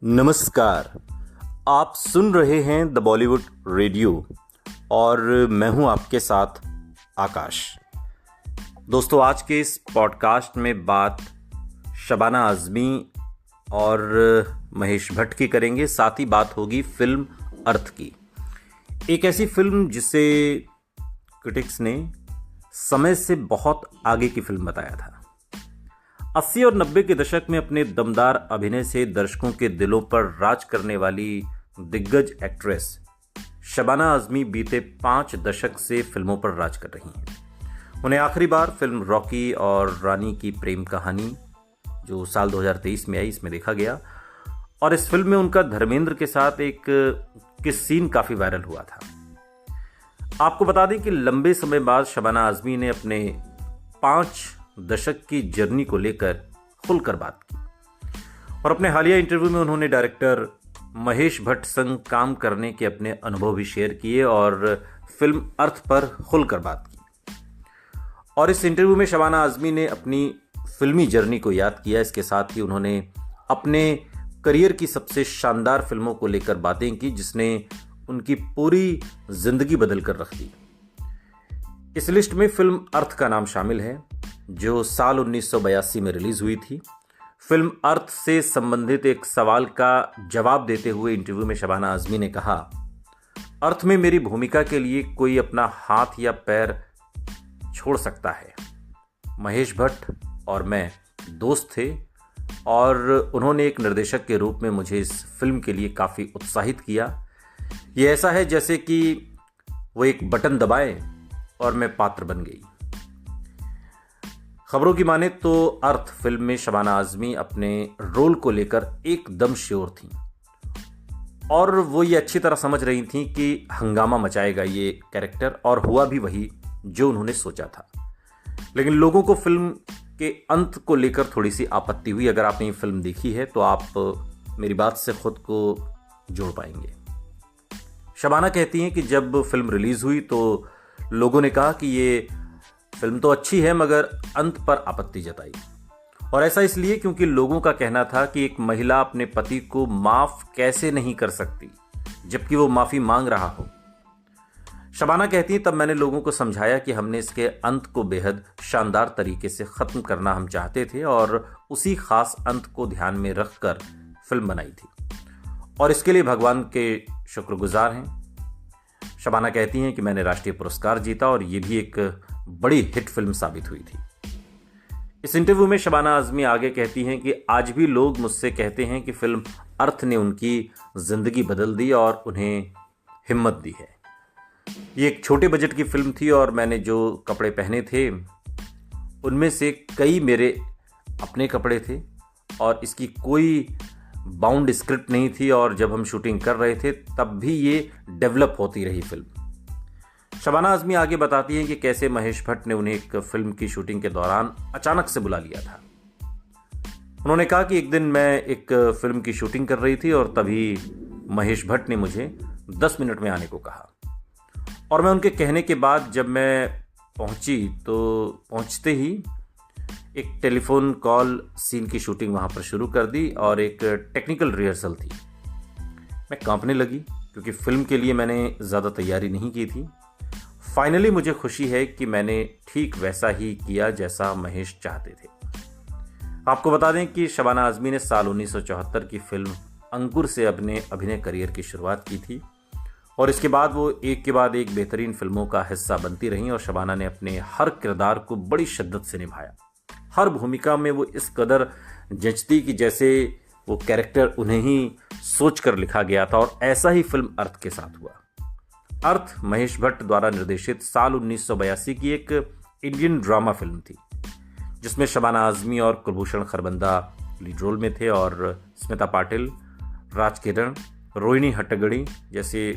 नमस्कार। आप सुन रहे हैं द बॉलीवुड रेडियो और मैं हूं आपके साथ आकाश। दोस्तों, आज के इस पॉडकास्ट में बात शबाना आज़मी और महेश भट्ट की करेंगे। साथ ही बात होगी फिल्म अर्थ की। एक ऐसी फिल्म जिसे क्रिटिक्स ने समय से बहुत आगे की फिल्म बताया था। 80 और 90 के दशक में अपने दमदार अभिनय से दर्शकों के दिलों पर राज करने वाली दिग्गज एक्ट्रेस शबाना आज़मी बीते 5 दशक से फिल्मों पर राज कर रही हैं। उन्हें आखिरी बार फिल्म रॉकी और रानी की प्रेम कहानी, जो साल 2023 में आई, इसमें देखा गया। और इस फिल्म में उनका धर्मेंद्र के साथ एक किस सीन काफ़ी वायरल हुआ था। आपको बता दें कि लंबे समय बाद शबाना आज़मी ने अपने 5 दशक की जर्नी को लेकर खुलकर बात की और अपने हालिया इंटरव्यू में उन्होंने डायरेक्टर महेश भट्ट संग काम करने के अपने अनुभव भी शेयर किए और फिल्म अर्थ पर खुलकर बात की। और इस इंटरव्यू में शबाना आज़मी ने अपनी फिल्मी जर्नी को याद किया। इसके साथ ही उन्होंने अपने करियर की सबसे शानदार फिल्मों को लेकर बातें की, जिसने उनकी पूरी जिंदगी बदल कर रख दी। इस लिस्ट में फिल्म अर्थ का नाम शामिल है, जो साल 1982 में रिलीज हुई थी। फिल्म अर्थ से संबंधित एक सवाल का जवाब देते हुए इंटरव्यू में शबाना आज़मी ने कहा, अर्थ में मेरी भूमिका के लिए कोई अपना हाथ या पैर छोड़ सकता है। महेश भट्ट और मैं दोस्त थे और उन्होंने एक निर्देशक के रूप में मुझे इस फिल्म के लिए काफ़ी उत्साहित किया। ये ऐसा है जैसे कि वो एक बटन दबाएं और मैं पात्र बन गई। खबरों की माने तो अर्थ फिल्म में शबाना आज़मी अपने रोल को लेकर एकदम श्योर थीं और वो ये अच्छी तरह समझ रही थीं कि हंगामा मचाएगा ये कैरेक्टर, और हुआ भी वही जो उन्होंने सोचा था। लेकिन लोगों को फिल्म के अंत को लेकर थोड़ी सी आपत्ति हुई। अगर आपने ये फिल्म देखी है तो आप मेरी बात से खुद को जोड़ पाएंगे। शबाना कहती हैं कि जब फिल्म रिलीज हुई तो लोगों ने कहा कि ये फिल्म तो अच्छी है, मगर अंत पर आपत्ति जताई। और ऐसा इसलिए क्योंकि लोगों का कहना था कि एक महिला अपने पति को माफ कैसे नहीं कर सकती जबकि वो माफी मांग रहा हो। शबाना कहती है, तब मैंने लोगों को समझाया कि हमने इसके अंत को बेहद शानदार तरीके से खत्म करना हम चाहते थे और उसी खास अंत को ध्यान में रखकर फिल्म बनाई थी और इसके लिए भगवान के शुक्रगुजार हैं। शबाना कहती हैं कि मैंने राष्ट्रीय पुरस्कार जीता और ये भी एक बड़ी हिट फिल्म साबित हुई थी। इस इंटरव्यू में शबाना आज़मी आगे कहती हैं कि आज भी लोग मुझसे कहते हैं कि फिल्म अर्थ ने उनकी जिंदगी बदल दी और उन्हें हिम्मत दी है। ये एक छोटे बजट की फिल्म थी और मैंने जो कपड़े पहने थे उनमें से कई मेरे अपने कपड़े थे और इसकी कोई बाउंड स्क्रिप्ट नहीं थी, और जब हम शूटिंग कर रहे थे तब भी ये डेवलप होती रही फिल्म। शबाना आज़मी आगे बताती हैं कि कैसे महेश भट्ट ने उन्हें एक फिल्म की शूटिंग के दौरान अचानक से बुला लिया था। उन्होंने कहा कि एक दिन मैं एक फिल्म की शूटिंग कर रही थी और तभी महेश भट्ट ने मुझे 10 मिनट में आने को कहा और मैं उनके कहने के बाद जब मैं पहुंची तो पहुंचते ही एक टेलीफोन कॉल सीन की शूटिंग वहां पर शुरू कर दी और एक टेक्निकल रिहर्सल थी। मैं कांपने लगी क्योंकि फिल्म के लिए मैंने ज़्यादा तैयारी नहीं की थी। फाइनली मुझे खुशी है कि मैंने ठीक वैसा ही किया जैसा महेश चाहते थे। आपको बता दें कि शबाना आज़मी ने साल 1974 की फिल्म अंकुर से अपने अभिनय करियर की शुरुआत की थी और इसके बाद वो एक के बाद एक बेहतरीन फिल्मों का हिस्सा बनती रहीं और शबाना ने अपने हर किरदार को बड़ी शिद्दत से निभाया। हर भूमिका में वो इस कदर जचती कि जैसे वो कैरेक्टर उन्हें ही सोच कर लिखा गया था, और ऐसा ही फिल्म अर्थ के साथ हुआ। अर्थ महेश भट्ट द्वारा निर्देशित साल 1982 की एक इंडियन ड्रामा फिल्म थी जिसमें शबाना आज़मी और कुलभूषण खरबंदा लीड रोल में थे और स्मिता पाटिल, राज किरण, रोहिणी हट्टगड़ी जैसे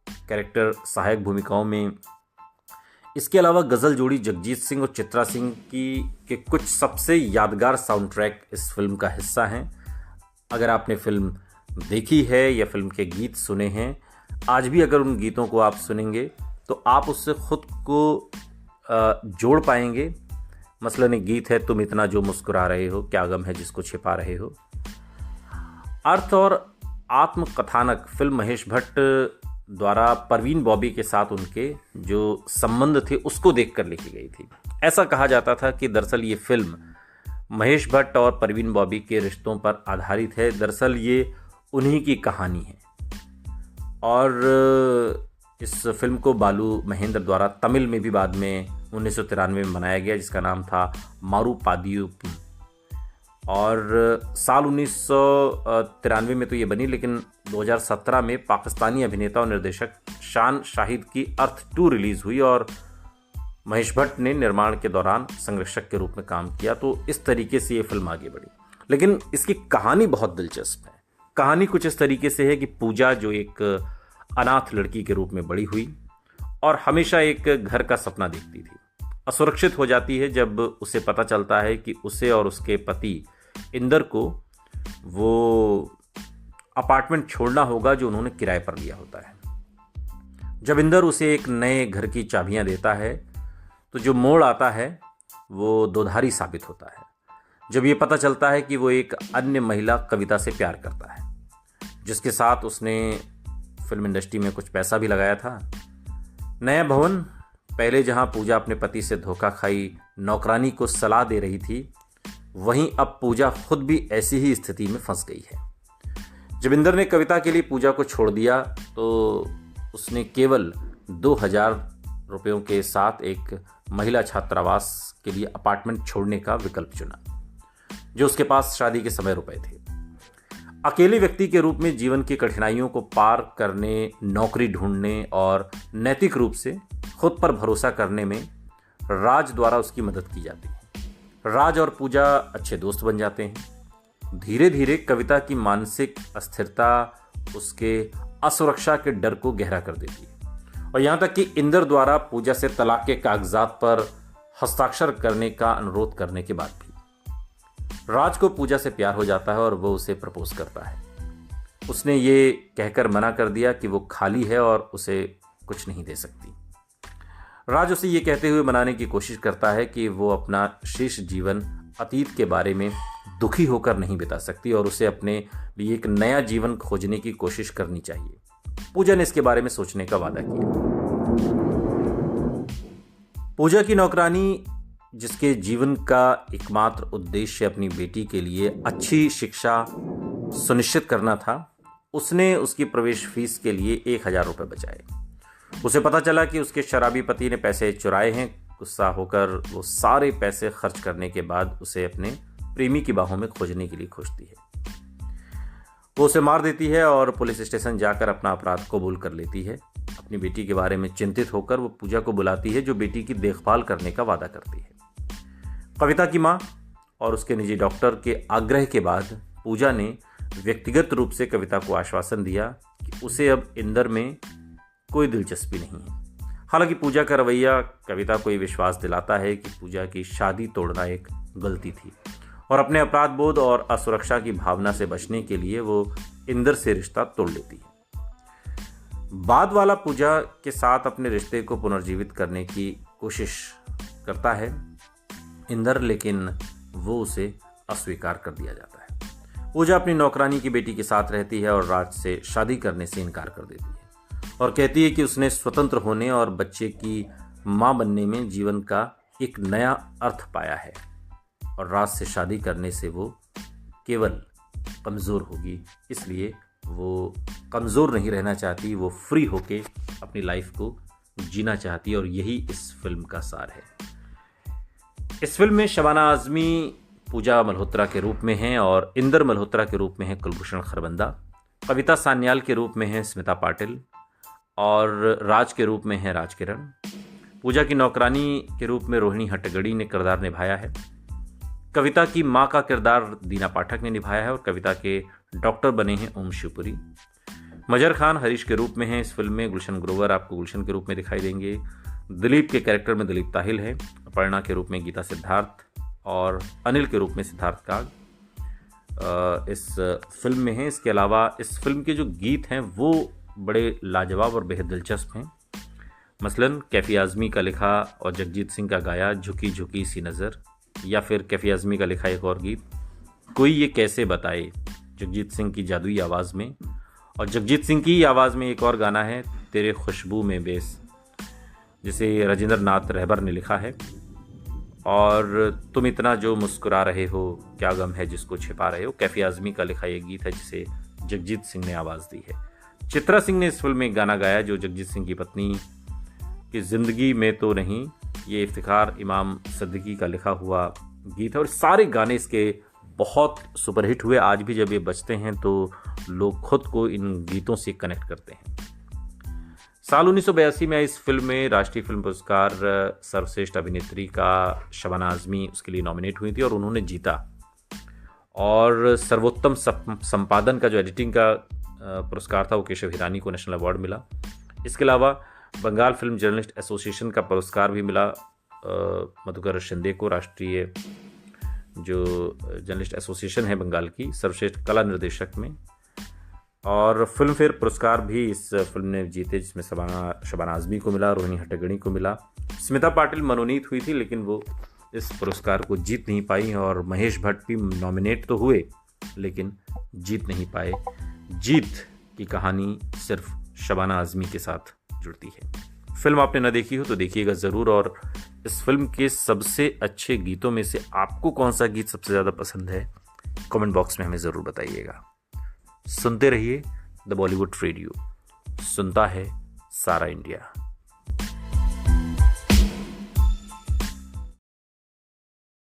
कैरेक्टर सहायक भूमिकाओं में। इसके अलावा गज़ल जोड़ी जगजीत सिंह और चित्रा सिंह के कुछ सबसे यादगार साउंड ट्रैक इस फिल्म का हिस्सा हैं। अगर आपने फिल्म देखी है या फिल्म के गीत सुने हैं, आज भी अगर उन गीतों को आप सुनेंगे तो आप उससे खुद को जोड़ पाएंगे। मसलन एक गीत है, तुम इतना जो मुस्कुरा रहे हो, क्या गम है जिसको छिपा रहे हो। अर्थ और आत्मकथानक फिल्म महेश भट्ट द्वारा परवीन बॉबी के साथ उनके जो संबंध थे उसको देखकर लिखी गई थी। ऐसा कहा जाता था कि दरअसल ये फिल्म महेश भट्ट और परवीन बॉबी के रिश्तों पर आधारित है। दरअसल ये उन्हीं की कहानी है और इस फिल्म को बालू महेंद्र द्वारा तमिल में भी बाद में 1993 में बनाया गया, जिसका नाम था मारू पादियुम। और साल 1993 में तो ये बनी, लेकिन 2017 में पाकिस्तानी अभिनेता और निर्देशक शान शाहिद की अर्थ 2 रिलीज़ हुई और महेश भट्ट ने निर्माण के दौरान संरक्षक के रूप में काम किया। तो इस तरीके से ये फिल्म आगे बढ़ी, लेकिन इसकी कहानी बहुत दिलचस्प है। कहानी कुछ इस तरीके से है कि पूजा जो एक अनाथ लड़की के रूप में बड़ी हुई और हमेशा एक घर का सपना देखती थी, असुरक्षित हो जाती है जब उसे पता चलता है कि उसे और उसके पति इंदर को वो अपार्टमेंट छोड़ना होगा जो उन्होंने किराए पर लिया होता है। जब इंदर उसे एक नए घर की चाबियां देता है तो जो मोड़ आता है वो दोधारी साबित होता है जब ये पता चलता है कि वो एक अन्य महिला कविता से प्यार करता है, जिसके साथ उसने फिल्म इंडस्ट्री में कुछ पैसा भी लगाया था। नया भवन, पहले जहां पूजा अपने पति से धोखा खाई नौकरानी को सलाह दे रही थी, वहीं अब पूजा खुद भी ऐसी ही स्थिति में फंस गई है। जब इंदर ने कविता के लिए पूजा को छोड़ दिया तो उसने केवल 2000 रुपयों के साथ एक महिला छात्रावास के लिए अपार्टमेंट छोड़ने का विकल्प चुना, जो उसके पास शादी के समय रुपए थे। अकेले व्यक्ति के रूप में जीवन की कठिनाइयों को पार करने, नौकरी ढूंढने और नैतिक रूप से खुद पर भरोसा करने में राज द्वारा उसकी मदद की जाती है। राज और पूजा अच्छे दोस्त बन जाते हैं। धीरे धीरे कविता की मानसिक अस्थिरता उसके असुरक्षा के डर को गहरा कर देती है और यहाँ तक कि इंदर द्वारा पूजा से तलाक के कागजात पर हस्ताक्षर करने का अनुरोध करने के बाद भी राज को पूजा से प्यार हो जाता है और वो उसे प्रपोज करता है। उसने ये कहकर मना कर दिया कि वो खाली है और उसे कुछ नहीं दे सकती। राज उसे ये कहते हुए मनाने की कोशिश करता है कि वो अपना शेष जीवन अतीत के बारे में दुखी होकर नहीं बिता सकती और उसे अपने लिए एक नया जीवन खोजने की कोशिश करनी चाहिए। पूजा ने इसके बारे में सोचने का वादा किया। पूजा की नौकरानी, जिसके जीवन का एकमात्र उद्देश्य अपनी बेटी के लिए अच्छी शिक्षा सुनिश्चित करना था, उसने उसकी प्रवेश फीस के लिए 1000 रुपये बचाए। उसे पता चला कि उसके शराबी पति ने पैसे चुराए हैं। गुस्सा होकर वो सारे पैसे खर्च करने के बाद उसे अपने प्रेमी की बाहों में खोजने के लिए खोजती है। वो उसे मार देती है और पुलिस स्टेशन जाकर अपना अपराध कबूल कर लेती है। अपनी बेटी के बारे में चिंतित होकर वो पूजा को बुलाती है, जो बेटी की देखभाल करने का वादा करती है। कविता की माँ और उसके निजी डॉक्टर के आग्रह के बाद पूजा ने व्यक्तिगत रूप से कविता को आश्वासन दिया कि उसे अब इंदर में कोई दिलचस्पी नहीं है। हालांकि पूजा का रवैया कविता को ये विश्वास दिलाता है कि पूजा की शादी तोड़ना एक गलती थी और अपने अपराध बोध और असुरक्षा की भावना से बचने के लिए वो इंदर से रिश्ता तोड़ लेती है। बाद वाला पूजा के साथ अपने रिश्ते को पुनर्जीवित करने की कोशिश करता है इंदर, लेकिन वो उसे अस्वीकार कर दिया जाता है। पूजा अपनी नौकरानी की बेटी के साथ रहती है और राज से शादी करने से इनकार कर देती है और कहती है कि उसने स्वतंत्र होने और बच्चे की मां बनने में जीवन का एक नया अर्थ पाया है और राज से शादी करने से वो केवल कमज़ोर होगी, इसलिए वो कमज़ोर नहीं रहना चाहती, वो फ्री होके अपनी लाइफ को जीना चाहती है और यही इस फिल्म का सार है। इस फिल्म में शबाना आज़मी पूजा मल्होत्रा के रूप में हैं और इंदर मल्होत्रा के रूप में हैं कुलभूषण खरबंदा, कविता सान्याल के रूप में हैं स्मिता पाटिल और राज के रूप में हैं राजकिरण। पूजा की नौकरानी के रूप में रोहिणी हट्टगड़ी ने किरदार निभाया है। कविता की माँ का किरदार दीना पाठक ने निभाया है और कविता के डॉक्टर बने हैं ओम शिवपुरी। मजर खान हरीश के रूप में हैं इस फिल्म में। गुलशन ग्रोवर आपको गुलशन के रूप में दिखाई देंगे। दिलीप के कैरेक्टर में दिलीप ताहिल है। अपर्णा के रूप में गीता सिद्धार्थ और अनिल के रूप में सिद्धार्थ काग इस फिल्म में हैं। इसके अलावा इस फिल्म के जो गीत हैं वो बड़े लाजवाब और बेहद दिलचस्प हैं। मसलन कैफी आज़मी का लिखा और जगजीत सिंह का गाया झुकी झुकी सी नज़र, या फिर कैफी आज़मी का लिखा एक और गीत कोई ये कैसे बताए जगजीत सिंह की जादुई आवाज़ में। और जगजीत सिंह की आवाज़ में एक और गाना है तेरे खुशबू में बेस, जिसे राजेंद्र नाथ रहबर ने लिखा है। और तुम इतना जो मुस्कुरा रहे हो, क्या गम है जिसको छिपा रहे हो, कैफी आज़मी का लिखा ये गीत है जिसे जगजीत सिंह ने आवाज़ दी है। चित्रा सिंह ने इस फिल्म में एक गाना गाया जो जगजीत सिंह की पत्नी की ज़िंदगी में तो नहीं, ये इफ्तिखार इमाम सिद्दीकी का लिखा हुआ गीत है। और सारे गाने इसके बहुत सुपरहिट हुए। आज भी जब ये बजते हैं तो लोग खुद को इन गीतों से कनेक्ट करते हैं। साल 1982 में इस फिल्म में राष्ट्रीय फिल्म पुरस्कार सर्वश्रेष्ठ अभिनेत्री का शबाना आज़मी उसके लिए नॉमिनेट हुई थी और उन्होंने जीता। और सर्वोत्तम संपादन का जो एडिटिंग का पुरस्कार था वो केशव हिरानी को नेशनल अवार्ड मिला। इसके अलावा बंगाल फिल्म जर्नलिस्ट एसोसिएशन का पुरस्कार भी मिला मधुकर शिंदे को, राष्ट्रीय जो जर्नलिस्ट एसोसिएशन है बंगाल की, सर्वश्रेष्ठ कला निर्देशक में। और फिल्म फेयर पुरस्कार भी इस फिल्म ने जीते, जिसमें शबाना आज़मी को मिला, रोहिणी हट्टंगडी को मिला। स्मिता पाटिल मनोनीत हुई थी लेकिन वो इस पुरस्कार को जीत नहीं पाई। और महेश भट्ट भी नॉमिनेट तो हुए लेकिन जीत नहीं पाए। जीत की कहानी सिर्फ शबाना आज़मी के साथ जुड़ती है। फिल्म आपने ना देखी हो तो देखिएगा ज़रूर। और इस फिल्म के सबसे अच्छे गीतों में से आपको कौन सा गीत सबसे ज़्यादा पसंद है, कमेंट बॉक्स में हमें ज़रूर बताइएगा। सुनते रहिए द बॉलीवुड रेडियो, सुनता है सारा इंडिया।